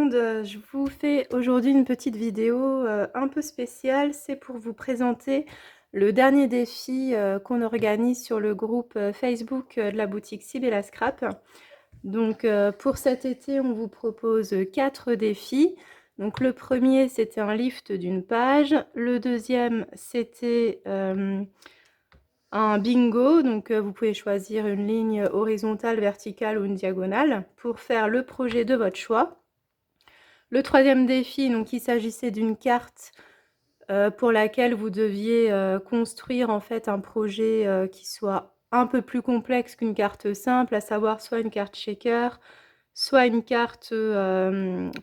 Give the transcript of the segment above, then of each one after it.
monde, je vous fais aujourd'hui une petite vidéo un peu spéciale. C'est pour vous présenter le dernier défi qu'on organise sur le groupe Facebook de la boutique Sib et la Scrap. Donc pour cet été, on vous propose 4 défis. Donc le premier, c'était un lift d'une page. Le deuxième, c'était un bingo. Donc vous pouvez choisir une ligne horizontale, verticale ou une diagonale pour faire le projet de votre choix. Le troisième défi, donc il s'agissait d'une carte pour laquelle vous deviez construire en fait un projet qui soit un peu plus complexe qu'une carte simple, à savoir soit une carte shaker, soit une carte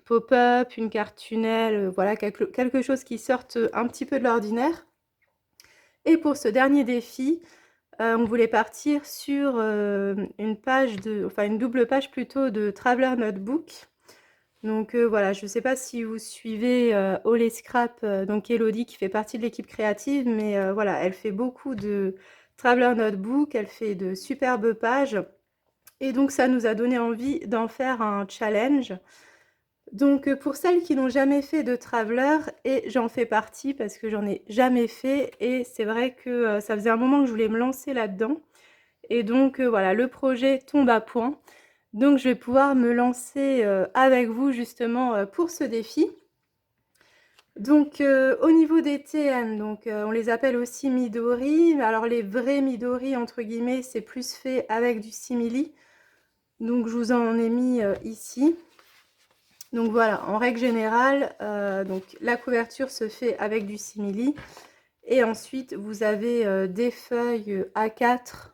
pop-up, une carte tunnel, voilà, quelque chose qui sorte un petit peu de l'ordinaire. Et pour ce dernier défi, on voulait partir sur une double page plutôt de Traveler Notebook. Donc voilà, je ne sais pas si vous suivez Olé Scrap, donc Elodie qui fait partie de l'équipe créative, mais voilà, elle fait beaucoup de Traveler Notebook, elle fait de superbes pages, et donc ça nous a donné envie d'en faire un challenge. Donc pour celles qui n'ont jamais fait de Traveler, et j'en fais partie parce que j'en ai jamais fait, et c'est vrai que ça faisait un moment que je voulais me lancer là-dedans, et donc voilà, le projet tombe à point. Donc je vais pouvoir me lancer avec vous justement pour ce défi. Donc au niveau des TN, donc on les appelle aussi Midori. Alors les vrais Midori entre guillemets, c'est plus fait avec du simili. Donc je vous en ai mis ici. Donc voilà, en règle générale, donc la couverture se fait avec du simili. Et ensuite vous avez des feuilles A4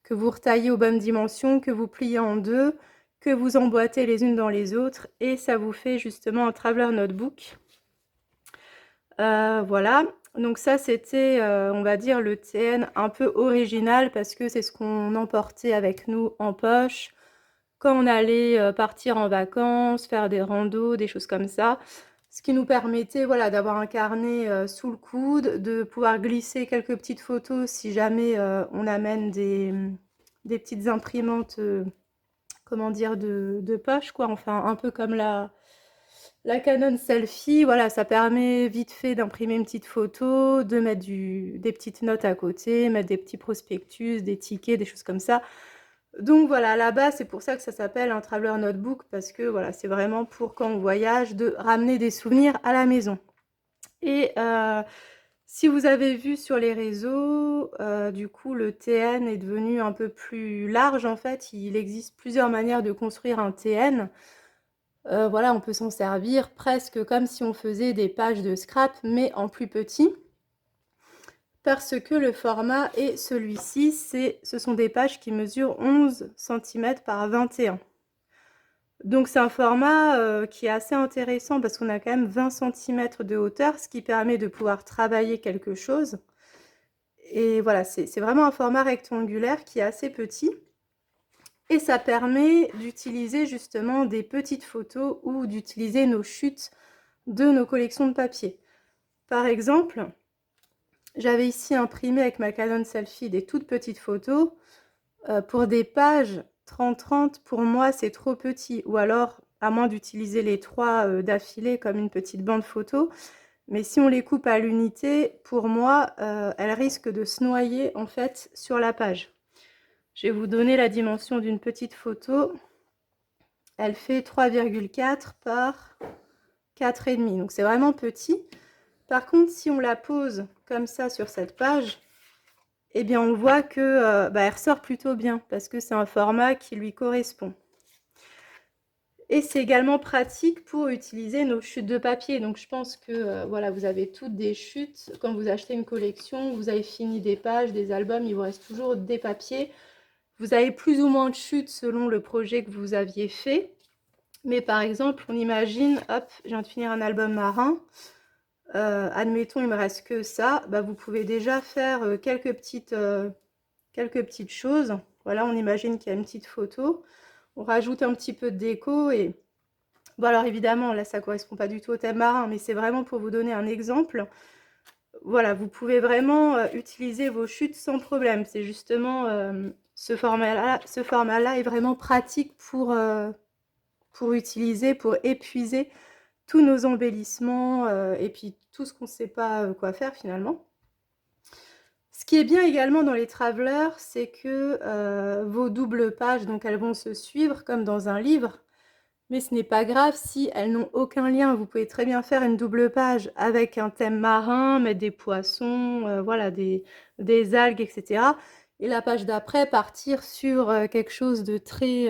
que vous retaillez aux bonnes dimensions, que vous pliez en deux, que vous emboîtez les unes dans les autres, et ça vous fait justement un Traveler Notebook. Voilà, donc ça c'était, on va dire, le TN un peu original, parce que c'est ce qu'on emportait avec nous en poche, quand on allait partir en vacances, faire des randos, des choses comme ça. Ce qui nous permettait, voilà, d'avoir un carnet sous le coude, de pouvoir glisser quelques petites photos si jamais on amène des petites imprimantes, comment dire, de poche, quoi. Enfin, un peu comme la Canon Selfie. Voilà, ça permet vite fait d'imprimer une petite photo, de mettre des petites notes à côté, mettre des petits prospectus, des tickets, des choses comme ça. Donc voilà, là-bas, c'est pour ça que ça s'appelle un Traveler Notebook, parce que voilà, c'est vraiment pour quand on voyage, de ramener des souvenirs à la maison. Et si vous avez vu sur les réseaux, du coup, le TN est devenu un peu plus large en fait. Il existe plusieurs manières de construire un TN. Voilà, on peut s'en servir presque comme si on faisait des pages de scrap, mais en plus petit. Parce que le format est celui-ci, ce sont des pages qui mesurent 11 cm par 21. Donc c'est un format qui est assez intéressant parce qu'on a quand même 20 cm de hauteur, ce qui permet de pouvoir travailler quelque chose. Et voilà, c'est vraiment un format rectangulaire qui est assez petit. Et ça permet d'utiliser justement des petites photos ou d'utiliser nos chutes de nos collections de papier. Par exemple, j'avais ici imprimé avec ma Canon Selfie des toutes petites photos. Pour des pages 30-30, pour moi, c'est trop petit. Ou alors, à moins d'utiliser les 3 d'affilée comme une petite bande photo. Mais si on les coupe à l'unité, pour moi, elles risquent de se noyer en fait sur la page. Je vais vous donner la dimension d'une petite photo. Elle fait 3,4 par 4,5. Donc c'est vraiment petit. Par contre, si on la pose comme ça sur cette page, eh bien on voit que elle ressort plutôt bien parce que c'est un format qui lui correspond. Et c'est également pratique pour utiliser nos chutes de papier. Donc je pense que voilà, vous avez toutes des chutes. Quand vous achetez une collection, vous avez fini des pages, des albums, il vous reste toujours des papiers. Vous avez plus ou moins de chutes selon le projet que vous aviez fait. Mais par exemple, on imagine, hop, je viens de finir un album marin. Admettons, il me reste que ça. Bah, vous pouvez déjà faire quelques petites choses. Voilà, on imagine qu'il y a une petite photo. On rajoute un petit peu de déco et bon, alors évidemment, là, ça correspond pas du tout au thème marin, mais c'est vraiment pour vous donner un exemple. Voilà, vous pouvez vraiment utiliser vos chutes sans problème. C'est justement ce format-là est vraiment pratique pour utiliser, pour épuiser tous nos embellissements et puis tout ce qu'on ne sait pas quoi faire finalement. Ce qui est bien également dans les travelers, c'est que vos doubles pages, donc elles vont se suivre comme dans un livre, mais ce n'est pas grave si elles n'ont aucun lien. Vous pouvez très bien faire une double page avec un thème marin, mettre des poissons, voilà, des algues, etc. Et la page d'après, partir sur quelque chose de très,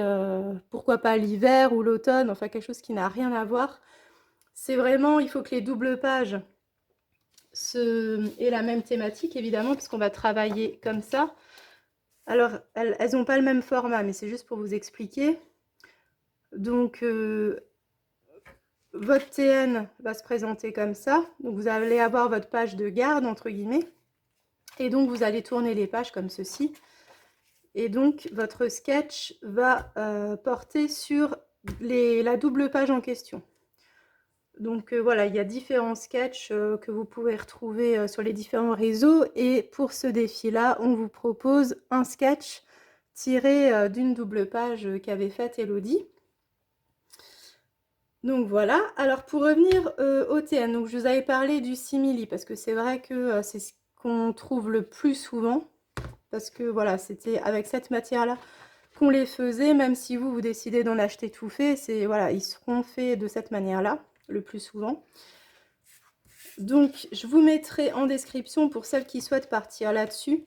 pourquoi pas l'hiver ou l'automne, enfin quelque chose qui n'a rien à voir. C'est vraiment, il faut que les doubles pages aient la même thématique, évidemment, puisqu'on va travailler comme ça. Alors, elles n'ont pas le même format, mais c'est juste pour vous expliquer. Donc, votre TN va se présenter comme ça. Donc, vous allez avoir votre page de garde, entre guillemets. Et donc, vous allez tourner les pages comme ceci. Et donc, votre sketch va porter sur la double page en question. Donc voilà, il y a différents sketchs que vous pouvez retrouver sur les différents réseaux. Et pour ce défi-là, on vous propose un sketch tiré d'une double page qu'avait faite Elodie. Donc voilà. Alors pour revenir au TN, donc je vous avais parlé du simili parce que c'est vrai que c'est ce qu'on trouve le plus souvent. Parce que voilà, c'était avec cette matière-là qu'on les faisait. Même si vous décidez d'en acheter tout fait, voilà, ils seront faits de cette manière-là le plus souvent. Donc je vous mettrai en description pour celles qui souhaitent partir là-dessus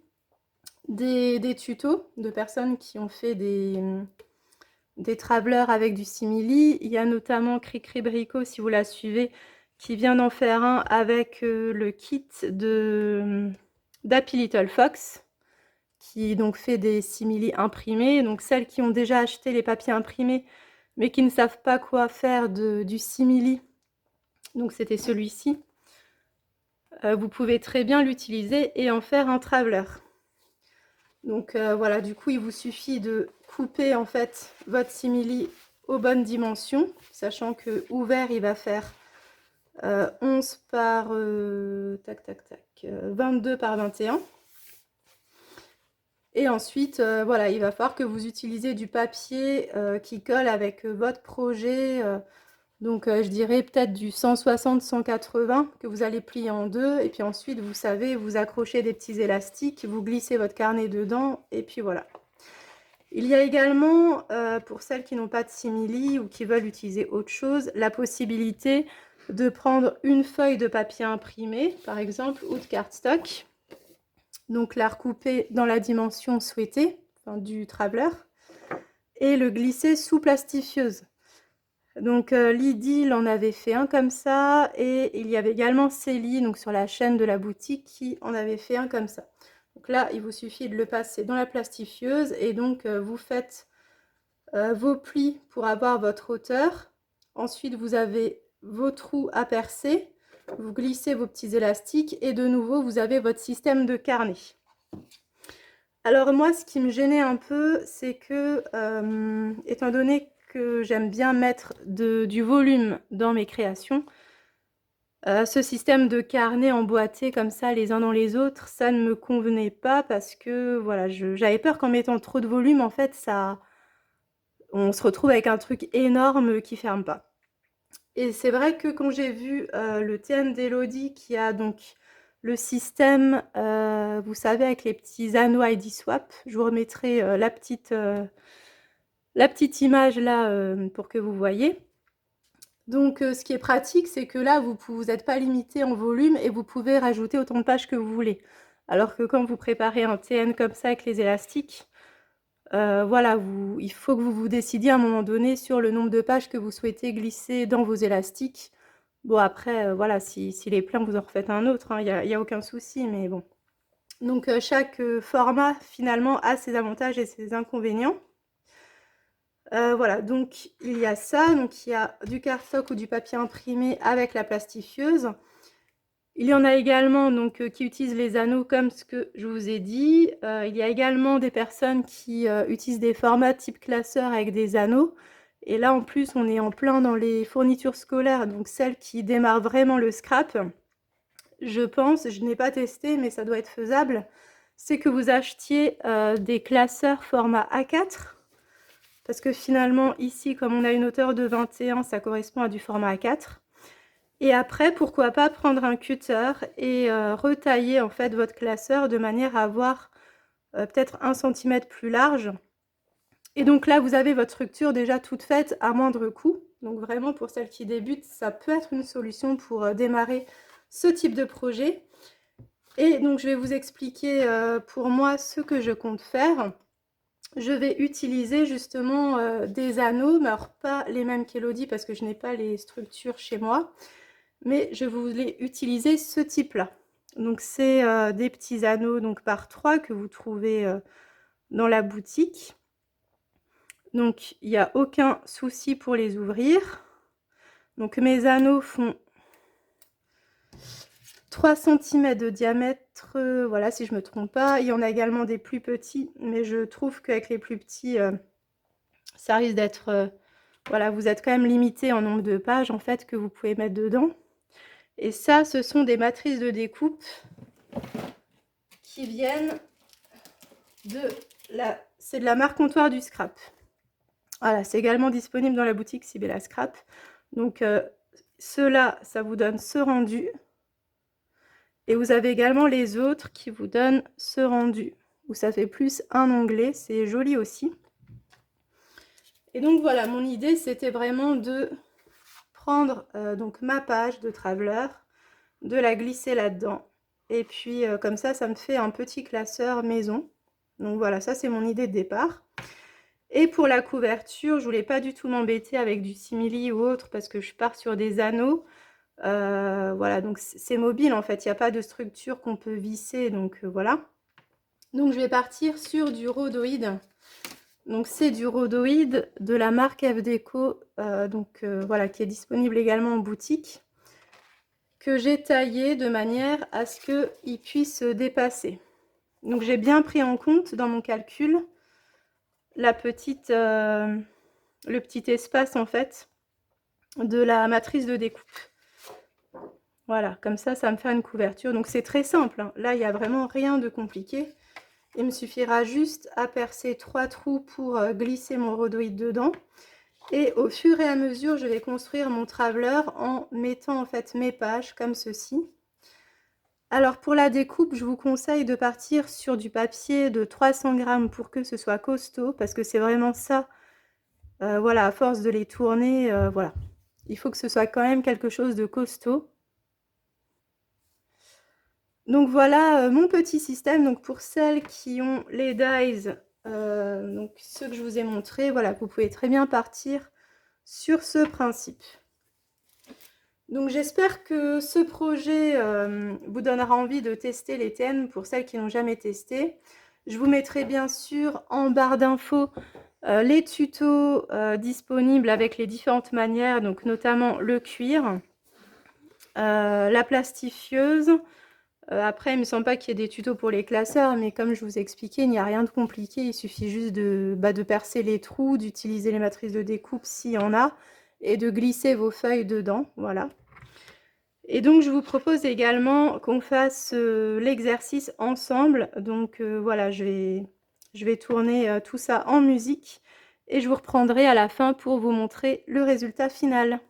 des tutos de personnes qui ont fait des travelers avec du simili. Il y a notamment Cricri Brico, si vous la suivez, qui vient d'en faire un avec le kit d'Happy Little Fox, qui donc fait des simili imprimés. Donc celles qui ont déjà acheté les papiers imprimés mais qui ne savent pas quoi faire du simili, donc c'était celui-ci. Vous pouvez très bien l'utiliser et en faire un traveler. Donc voilà, du coup il vous suffit de couper en fait votre simili aux bonnes dimensions, sachant que ouvert il va faire 11 par 22 par 21. Et ensuite, voilà, il va falloir que vous utilisez du papier qui colle avec votre projet. Donc, je dirais peut-être du 160-180 que vous allez plier en deux. Et puis ensuite, vous savez, vous accrochez des petits élastiques, vous glissez votre carnet dedans. Et puis voilà. Il y a également, pour celles qui n'ont pas de simili ou qui veulent utiliser autre chose, la possibilité de prendre une feuille de papier imprimé, par exemple, ou de cardstock. Donc la recouper dans la dimension souhaitée, enfin, du traveler, et le glisser sous plastifieuse. Donc Lydie en avait fait un comme ça, et il y avait également Célie, donc sur la chaîne de la boutique, qui en avait fait un comme ça. Donc là, il vous suffit de le passer dans la plastifieuse, et donc vous faites vos plis pour avoir votre hauteur. Ensuite, vous avez vos trous à percer. Vous glissez vos petits élastiques et de nouveau, vous avez votre système de carnet. Alors moi, ce qui me gênait un peu, c'est que, étant donné que j'aime bien mettre du volume dans mes créations, ce système de carnet emboîté comme ça, les uns dans les autres, ça ne me convenait pas parce que, voilà, j'avais peur qu'en mettant trop de volume, en fait, on se retrouve avec un truc énorme qui ferme pas. Et c'est vrai que quand j'ai vu le TN d'Elodie qui a donc le système, vous savez, avec les petits anneaux ID Swap, je vous remettrai la petite image là pour que vous voyez. Donc ce qui est pratique, c'est que là, vous n'êtes pas limité en volume et vous pouvez rajouter autant de pages que vous voulez. Alors que quand vous préparez un TN comme ça avec les élastiques, voilà, il faut que vous vous décidiez à un moment donné sur le nombre de pages que vous souhaitez glisser dans vos élastiques. Bon après, voilà, s'il est plein, vous en refaites un autre, hein, y a aucun souci, mais bon. Donc chaque format finalement a ses avantages et ses inconvénients. Voilà, donc il y a ça, donc il y a du cardstock ou du papier imprimé avec la plastifieuse. Il y en a également donc, qui utilisent les anneaux comme ce que je vous ai dit. Il y a également des personnes qui utilisent des formats type classeur avec des anneaux. Et là, en plus, on est en plein dans les fournitures scolaires, donc celles qui démarrent vraiment le scrap. Je pense, je n'ai pas testé, mais ça doit être faisable, c'est que vous achetiez des classeurs format A4. parce que finalement ici comme on a une hauteur de 21, ça correspond à du format A4. Et après, pourquoi pas prendre un cutter et retailler en fait votre classeur de manière à avoir peut-être 1 centimètre plus large. Et donc là, vous avez votre structure déjà toute faite à moindre coût. Donc vraiment, pour celles qui débutent, ça peut être une solution pour démarrer ce type de projet. Et donc, je vais vous expliquer pour moi ce que je compte faire. Je vais utiliser justement des anneaux, mais alors pas les mêmes qu'Elodie parce que je n'ai pas les structures chez moi. Mais je voulais utiliser ce type-là. Donc, c'est des petits anneaux donc, par 3 que vous trouvez dans la boutique. Donc, il n'y a aucun souci pour les ouvrir. Donc, mes anneaux font 3 cm de diamètre, voilà, si je ne me trompe pas. Il y en a également des plus petits, mais je trouve qu'avec les plus petits, ça risque d'être... voilà, vous êtes quand même limité en nombre de pages, en fait, que vous pouvez mettre dedans. Et ça, ce sont des matrices de découpe qui viennent de la... C'est de la marque Comptoir du Scrap. Voilà, c'est également disponible dans la boutique Sibella Scrap. Donc, ceux-là, ça vous donne ce rendu. Et vous avez également les autres qui vous donnent ce rendu, où ça fait plus un onglet. C'est joli aussi. Et donc, voilà, mon idée, c'était vraiment de prendre donc ma page de Traveler, de la glisser là-dedans. Et puis, comme ça me fait un petit classeur maison. Donc, voilà, ça, c'est mon idée de départ. Et pour la couverture, je voulais pas du tout m'embêter avec du simili ou autre parce que je pars sur des anneaux. Voilà, donc c'est mobile en fait, il n'y a pas de structure qu'on peut visser, donc voilà. Donc je vais partir sur du rhodoïde. Donc c'est du rhodoïde de la marque F Déco, voilà, qui est disponible également en boutique, que j'ai taillé de manière à ce qu'il puisse se dépasser. Donc j'ai bien pris en compte dans mon calcul la petite, le petit espace en fait de la matrice de découpe. Voilà, comme ça me fait une couverture. Donc c'est très simple, hein. Là, il n'y a vraiment rien de compliqué. Il me suffira juste à percer 3 trous pour glisser mon rhodoïde dedans. Et au fur et à mesure, je vais construire mon traveler en mettant en fait mes pages comme ceci. Alors pour la découpe, je vous conseille de partir sur du papier de 300 grammes pour que ce soit costaud, parce que c'est vraiment ça. Voilà, à force de les tourner, voilà. Il faut que ce soit quand même quelque chose de costaud. Donc voilà mon petit système. Donc pour celles qui ont les dies, donc ceux que je vous ai montrés, voilà, vous pouvez très bien partir sur ce principe. Donc j'espère que ce projet vous donnera envie de tester les TN pour celles qui n'ont jamais testé. Je vous mettrai bien sûr en barre d'infos les tutos disponibles avec les différentes manières, donc notamment le cuir, la plastifieuse. Après, il ne me semble pas qu'il y ait des tutos pour les classeurs, mais comme je vous ai expliqué, il n'y a rien de compliqué. Il suffit juste de percer les trous, d'utiliser les matrices de découpe s'il y en a, et de glisser vos feuilles dedans. Voilà. Et donc, je vous propose également qu'on fasse l'exercice ensemble. Donc, voilà, je vais tourner tout ça en musique et je vous reprendrai à la fin pour vous montrer le résultat final.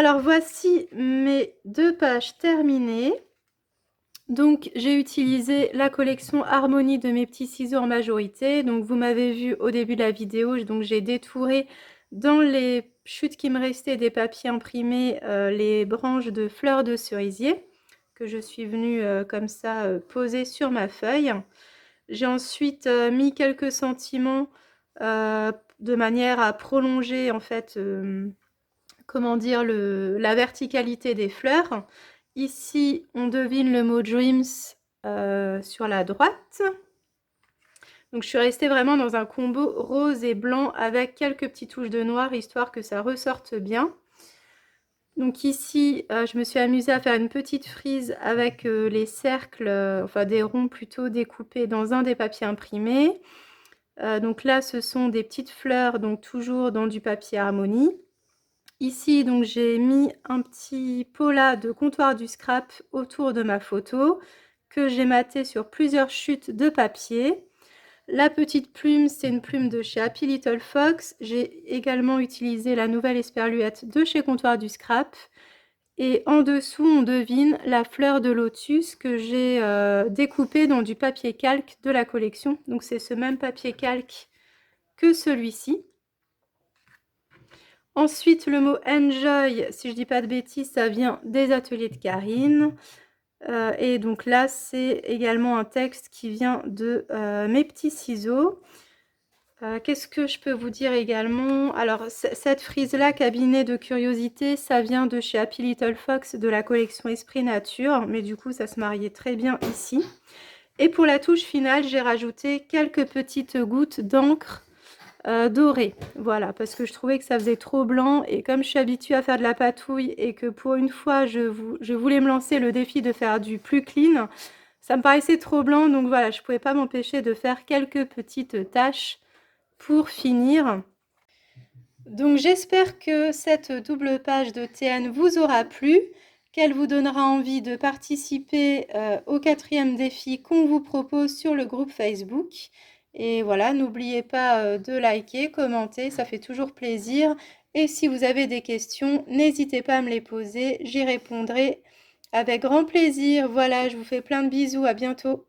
Alors voici mes 2 pages terminées. Donc j'ai utilisé la collection Harmonie de Mes Petits Ciseaux en majorité. Donc vous m'avez vu au début de la vidéo, donc j'ai détouré dans les chutes qui me restaient des papiers imprimés les branches de fleurs de cerisier que je suis venue comme ça poser sur ma feuille. J'ai ensuite mis quelques sentiments de manière à prolonger en fait, comment dire, la verticalité des fleurs. Ici, on devine le mot Dreams sur la droite. Donc je suis restée vraiment dans un combo rose et blanc avec quelques petites touches de noir, histoire que ça ressorte bien. Donc ici, je me suis amusée à faire une petite frise avec les cercles, enfin des ronds plutôt découpés dans un des papiers imprimés. Donc là, ce sont des petites fleurs, donc toujours dans du papier Harmonie. Ici, donc j'ai mis un petit pot là de comptoir du scrap autour de ma photo que j'ai maté sur plusieurs chutes de papier. La petite plume, c'est une plume de chez Happy Little Fox. J'ai également utilisé la nouvelle esperluette de chez Comptoir du Scrap. Et en dessous, on devine la fleur de lotus que j'ai découpée dans du papier calque de la collection. Donc c'est ce même papier calque que celui-ci. Ensuite, le mot enjoy, si je dis pas de bêtises, ça vient des ateliers de Karine. Et donc là, c'est également un texte qui vient de Mes Petits Ciseaux. Qu'est-ce que je peux vous dire également? Alors, cette frise-là, cabinet de curiosité, ça vient de chez Happy Little Fox de la collection Esprit Nature, mais du coup, ça se mariait très bien ici. Et pour la touche finale, j'ai rajouté quelques petites gouttes d'encre dorée. Voilà, parce que je trouvais que ça faisait trop blanc, et comme je suis habituée à faire de la patouille et que pour une fois, je voulais me lancer le défi de faire du plus clean, ça me paraissait trop blanc, donc voilà, je ne pouvais pas m'empêcher de faire quelques petites taches pour finir. Donc j'espère que cette double page de TN vous aura plu, qu'elle vous donnera envie de participer au 4e défi qu'on vous propose sur le groupe Facebook. Et voilà, n'oubliez pas de liker, commenter, ça fait toujours plaisir. Et si vous avez des questions, n'hésitez pas à me les poser, j'y répondrai avec grand plaisir. Voilà, je vous fais plein de bisous, à bientôt.